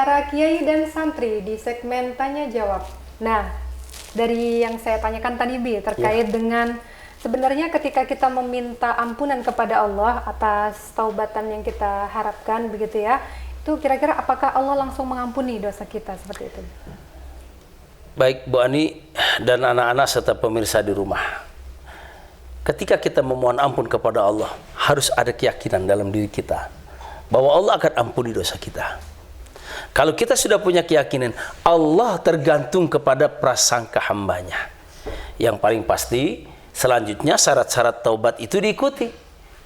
para kiai dan santri di segmen Tanya Jawab. Nah, dari yang saya tanyakan tadi Bi, terkait dengan sebenarnya ketika kita meminta ampunan kepada Allah atas taubatan yang kita harapkan begitu ya, itu kira-kira apakah Allah langsung mengampuni dosa kita seperti itu? Baik Bu Ani dan anak-anak serta pemirsa di rumah, ketika kita memohon ampun kepada Allah, harus ada keyakinan dalam diri kita bahwa Allah akan ampuni dosa kita. Kalau kita sudah punya keyakinan, Allah tergantung kepada prasangka hambanya. Yang paling pasti, selanjutnya syarat-syarat taubat itu diikuti.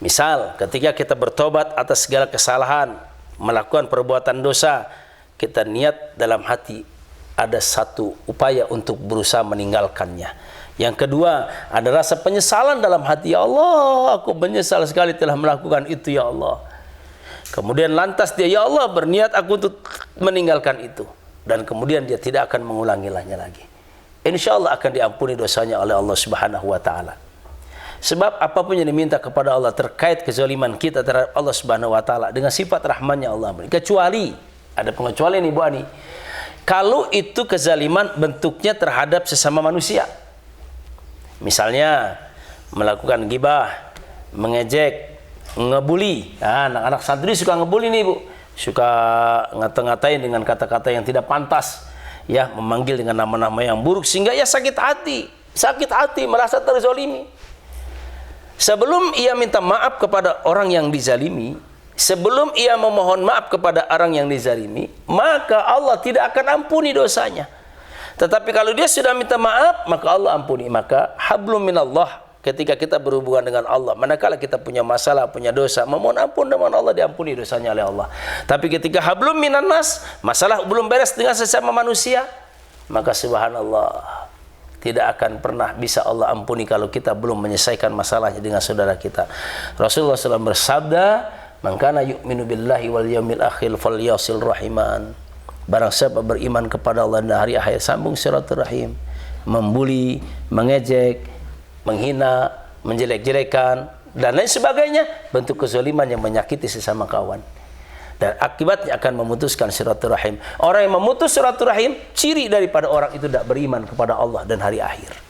Misal, ketika kita bertobat atas segala kesalahan, melakukan perbuatan dosa, kita niat dalam hati ada satu upaya untuk berusaha meninggalkannya. Yang kedua, ada rasa penyesalan dalam hati. Ya Allah, aku menyesal sekali telah melakukan itu ya Allah. Kemudian lantas dia, ya Allah, berniat aku untuk meninggalkan itu. Dan kemudian dia tidak akan mengulanginya lagi. Insya Allah akan diampuni dosanya oleh Allah Subhanahu wa Ta'ala. Sebab apapun yang diminta kepada Allah terkait kezaliman kita terhadap Allah Subhanahu wa Ta'ala dengan sifat rahmannya Allah, kecuali ada pengecualian nih Bu Ani, kalau itu kezaliman bentuknya terhadap sesama manusia, misalnya melakukan ghibah, mengejek, ngebully. Nah, anak-anak santri suka ngebully nih Bu, suka ngata-ngatain dengan kata-kata yang tidak pantas, ya, memanggil dengan nama-nama yang buruk sehingga ya sakit hati, merasa terzolimi. Sebelum ia minta maaf kepada orang yang dizalimi, sebelum ia memohon maaf kepada orang yang dizalimi, maka Allah tidak akan ampuni dosanya. Tetapi kalau dia sudah minta maaf, maka Allah ampuni. Maka hablum minallah, ketika kita berhubungan dengan Allah, manakala kita punya masalah, punya dosa, memohon ampun dengan Allah, diampuni dosanya oleh Allah. Tapi ketika hablum minannas, masalah belum beres dengan sesama manusia, maka subhanallah, tidak akan pernah bisa Allah ampuni kalau kita belum menyelesaikan masalahnya dengan saudara kita. Rasulullah SAW bersabda, "Man kana yu'minu billahi wal yaumil akhir falyasil rahiman." Barang siapa beriman kepada Allah dan hari akhir, sambung silaturahim. Membuli, mengejek, menghina, menjelek-jelekan dan lain sebagainya, bentuk kezaliman yang menyakiti sesama kawan, dan akibatnya akan memutuskan silaturahim. Orang yang memutus silaturahim, ciri daripada orang itu tidak beriman kepada Allah dan hari akhir.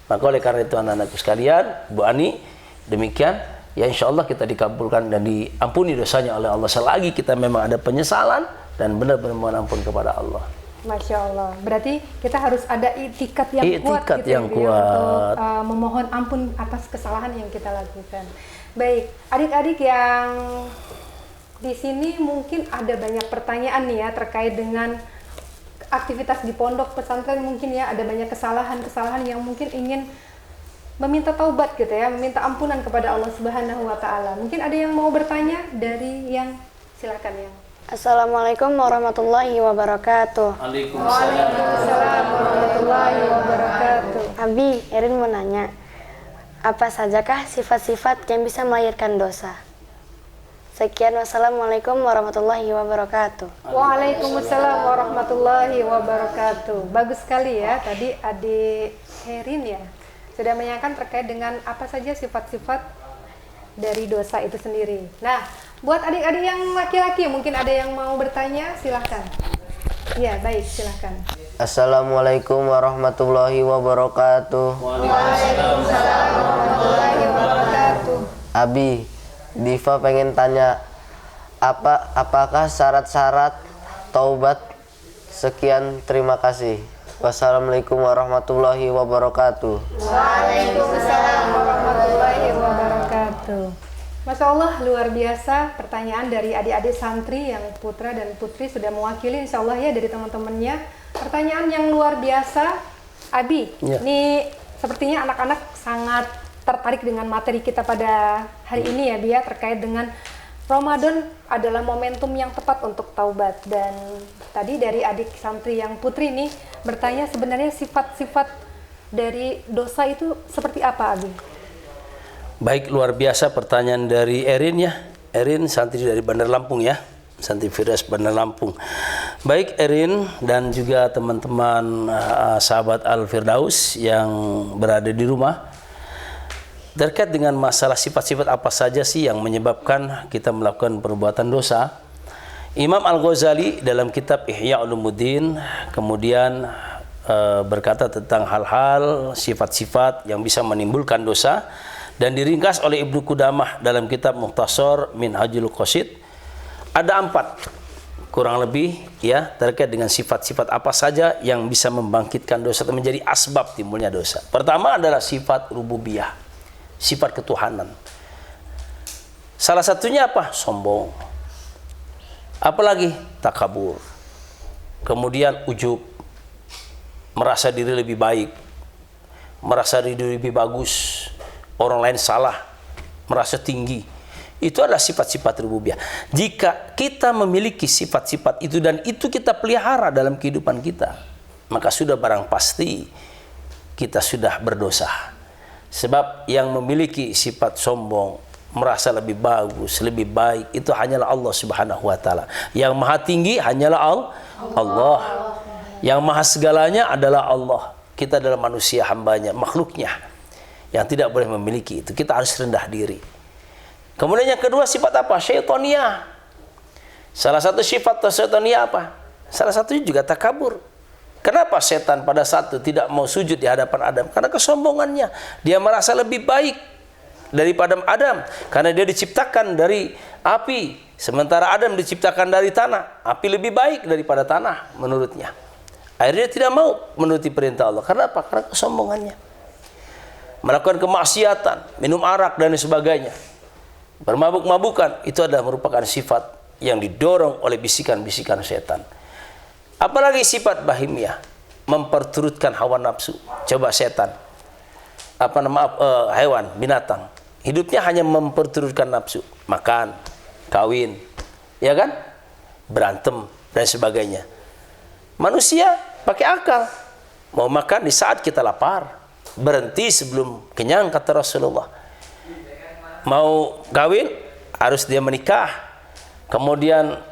Maka oleh karena itu anak-anakku sekalian, Bu Ani, demikian ya, insya Allah kita dikabulkan dan diampuni dosanya oleh Allah selagi kita memang ada penyesalan dan benar-benar mohon ampun kepada Allah. Masya Allah, berarti kita harus ada itikat yang kuat gitu yang ya, untuk memohon ampun atas kesalahan yang kita lakukan. Baik, adik-adik yang di sini mungkin ada banyak pertanyaan nih ya terkait dengan aktivitas di pondok pesantren, mungkin ya ada banyak kesalahan-kesalahan yang mungkin ingin meminta taubat gitu ya, meminta ampunan kepada Allah Subhanahu wa Ta'ala. Mungkin ada yang mau bertanya dari yang, silakan ya. Assalamualaikum warahmatullahi wabarakatuh. Waalaikumsalam warahmatullahi wabarakatuh. Abi, Erin mau nanya, apa sajakah sifat-sifat yang bisa melahirkan dosa? Sekian, wassalamualaikum warahmatullahi wabarakatuh. Waalaikumsalam warahmatullahi wabarakatuh. Bagus sekali ya, tadi adik Erin ya sudah menanyakan terkait dengan apa saja sifat-sifat dari dosa itu sendiri. Nah, buat adik-adik yang laki-laki mungkin ada yang mau bertanya, silahkan. Ya, baik, silahkan. Assalamualaikum warahmatullahi wabarakatuh. Waalaikumsalam warahmatullahi wabarakatuh. Abi, Diva pengen tanya, apakah syarat-syarat taubat? Sekian, terima kasih. Wassalamualaikum warahmatullahi wabarakatuh. Waalaikumsalam warahmatullahi wabarakatuh. Masya Allah, luar biasa pertanyaan dari adik-adik santri yang putra dan putri sudah mewakili insya Allah ya dari teman-temannya. Pertanyaan yang luar biasa. Abi, ini sepertinya anak-anak sangat tertarik dengan materi kita pada hari ini ya Bia, terkait dengan Ramadan adalah momentum yang tepat untuk taubat. Dan tadi dari adik santri yang putri ini bertanya sebenarnya sifat-sifat dari dosa itu seperti apa, Abi? Baik, luar biasa pertanyaan dari Erin ya. Erin santri dari Bandar Lampung ya, santri Firdaus Bandar Lampung. Baik Erin dan juga teman-teman sahabat Al Firdaus yang berada di rumah, terkait dengan masalah sifat-sifat apa saja sih yang menyebabkan kita melakukan perbuatan dosa. Imam Al-Ghazali dalam kitab Ihya Ulumuddin kemudian berkata tentang hal-hal sifat-sifat yang bisa menimbulkan dosa, dan diringkas oleh Ibnu Qudamah dalam kitab Mukhtasar Minhajul Qasid. Ada 4 kurang lebih ya terkait dengan sifat-sifat apa saja yang bisa membangkitkan dosa atau menjadi asbab timbulnya dosa. Pertama adalah sifat rububiyah, sifat ketuhanan. Salah satunya apa? Sombong. Apalagi takabur. Kemudian ujub, merasa diri lebih baik, merasa diri lebih bagus, orang lain salah, merasa tinggi. Itu adalah sifat-sifat rububiyah. Jika kita memiliki sifat-sifat itu dan itu kita pelihara dalam kehidupan kita, maka sudah barang pasti kita sudah berdosa. Sebab yang memiliki sifat sombong, merasa lebih bagus, lebih baik, itu hanyalah Allah Subhanahu wa taala. Yang maha tinggi hanyalah Allah. Yang maha segalanya adalah Allah. Kita adalah manusia, hambanya, makhluknya yang tidak boleh memiliki itu. Kita harus rendah diri. Kemudian yang kedua sifat apa? Syaitaniyah. Salah satu sifat syaitaniyah apa? Salah satunya juga takabur. Kenapa setan pada saat itu tidak mau sujud di hadapan Adam? Karena kesombongannya. Dia merasa lebih baik daripada Adam, karena dia diciptakan dari api, sementara Adam diciptakan dari tanah. Api lebih baik daripada tanah menurutnya. Akhirnya dia tidak mau menuruti perintah Allah. Karena apa? Karena kesombongannya. Melakukan kemaksiatan, minum arak dan sebagainya, bermabuk-mabukan, itu adalah merupakan sifat yang didorong oleh bisikan-bisikan setan. Apalagi sifat bahimiyah, memperturutkan hawa nafsu. Coba setan, hewan, binatang, hidupnya hanya memperturutkan nafsu, makan, kawin, ya kan, berantem dan sebagainya. Manusia pakai akal, mau makan di saat kita lapar, berhenti sebelum kenyang kata Rasulullah. Mau kawin harus dia menikah. Kemudian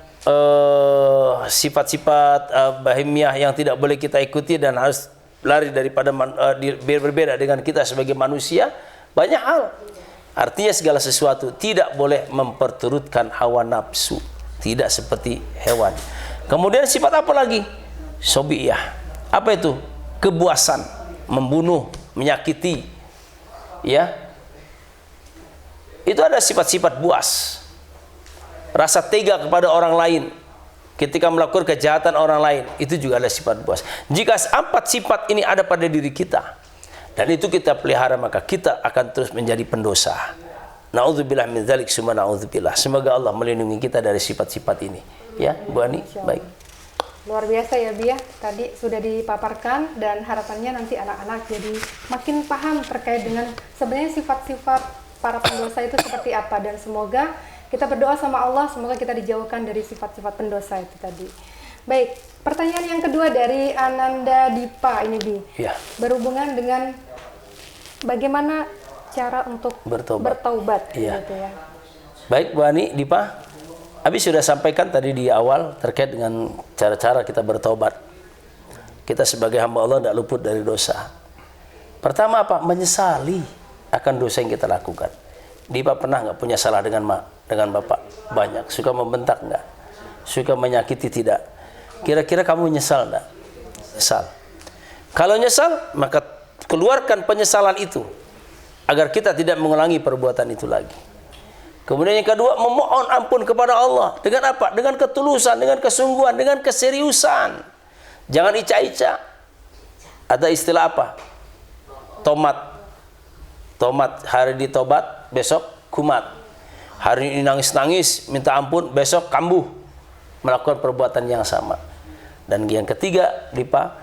sifat-sifat bahimiyah yang tidak boleh kita ikuti dan harus lari daripada berbeda dengan kita sebagai manusia, banyak hal. Artinya segala sesuatu tidak boleh memperturutkan hawa nafsu, tidak seperti hewan. Kemudian sifat apa lagi? Sobiyah. Apa itu? Kebuasan, membunuh, menyakiti, ya. Itu ada sifat-sifat buas. Rasa tega kepada orang lain ketika melakukan kejahatan orang lain, itu juga ada sifat buas. Jika 4 sifat ini ada pada diri kita dan itu kita pelihara, maka kita akan terus menjadi pendosa. Na'udzubillah min dzalik, summa na'udzubillah. Semoga Allah melindungi kita dari sifat-sifat ini. Ya, Bu Ani, baik. Luar biasa ya Bi ya, tadi sudah dipaparkan dan harapannya nanti anak-anak jadi makin paham terkait dengan sebenarnya sifat-sifat para pendosa itu seperti apa, dan semoga kita berdoa sama Allah semoga kita dijauhkan dari sifat-sifat pendosa itu tadi. Baik, pertanyaan yang kedua dari Ananda Dipa ini Bi, Ya. berhubungan dengan bagaimana cara untuk bertaubat Ya. gitu ya. Baik Bu Ani, Dipa, Abi sudah sampaikan tadi di awal terkait dengan cara-cara kita bertobat. Kita sebagai hamba Allah tidak luput dari dosa. Pertama apa? Menyesali akan dosa yang kita lakukan. Dipa pernah nggak punya salah dengan bapak? Banyak. Suka membentak nggak? Suka menyakiti tidak? Kira-kira kamu nyesal nggak? Nyesal. Kalau nyesal, maka keluarkan penyesalan itu agar kita tidak mengulangi perbuatan itu lagi. Kemudian yang kedua, memohon ampun kepada Allah. Dengan apa? Dengan ketulusan, dengan kesungguhan, dengan keseriusan. Jangan ica-ica. Ada istilah apa? Tomat. Hari ini tobat, besok kumat. Hari ini nangis-nangis, minta ampun, besok kambuh. Melakukan perbuatan yang sama. Dan yang ketiga, Dipa,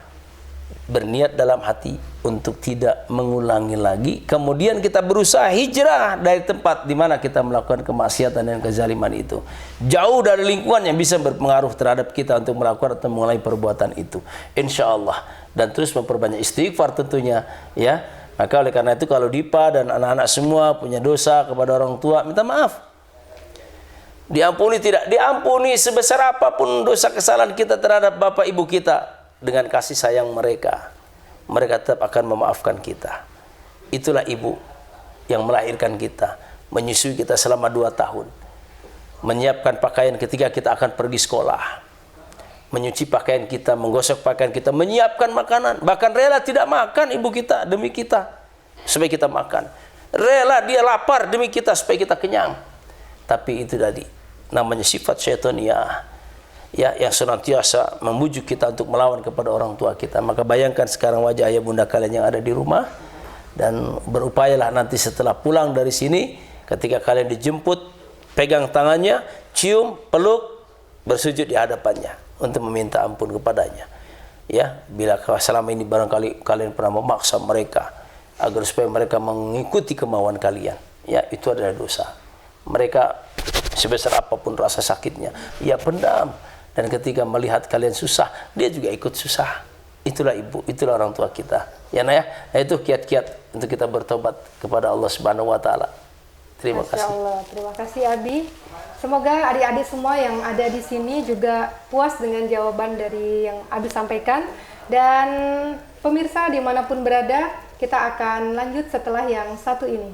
berniat dalam hati untuk tidak mengulangi lagi. Kemudian kita berusaha hijrah dari tempat di mana kita melakukan kemaksiatan dan kezaliman itu, jauh dari lingkungan yang bisa berpengaruh terhadap kita untuk melakukan atau mengulangi perbuatan itu, insya Allah. Dan terus memperbanyak istighfar tentunya, ya. Maka oleh karena itu kalau Dipa dan anak-anak semua punya dosa kepada orang tua, minta maaf. Diampuni tidak? Diampuni sebesar apapun dosa kesalahan kita terhadap bapak ibu kita. Dengan kasih sayang mereka tetap akan memaafkan kita. Itulah ibu yang melahirkan kita, menyusui kita selama 2 tahun. menyiapkan pakaian ketika kita akan pergi sekolah, menyuci pakaian kita, menggosok pakaian kita, menyiapkan makanan, bahkan rela tidak makan ibu kita demi kita supaya kita makan, rela dia lapar demi kita supaya kita kenyang. Tapi itu tadi namanya sifat syaitania, ya, yang senantiasa membujuk kita untuk melawan kepada orang tua kita. Maka bayangkan sekarang wajah ayah bunda kalian yang ada di rumah, dan berupayalah nanti setelah pulang dari sini, ketika kalian dijemput, pegang tangannya, cium, peluk, bersujud di hadapannya untuk meminta ampun kepadanya. Ya, bila selama ini barangkali kalian pernah memaksa mereka agar supaya mereka mengikuti kemauan kalian, ya, itu adalah dosa. Mereka sebesar apapun rasa sakitnya, ya pendam. Dan ketika melihat kalian susah, dia juga ikut susah. Itulah ibu, itulah orang tua kita. Ya, nah ya, itu kiat-kiat untuk kita bertobat kepada Allah Subhanahu wa taala. Terima Masya kasih. Allah, terima kasih Abi. Semoga adik-adik semua yang ada di sini juga puas dengan jawaban dari yang Abi sampaikan. Dan pemirsa dimanapun berada, kita akan lanjut setelah yang satu ini.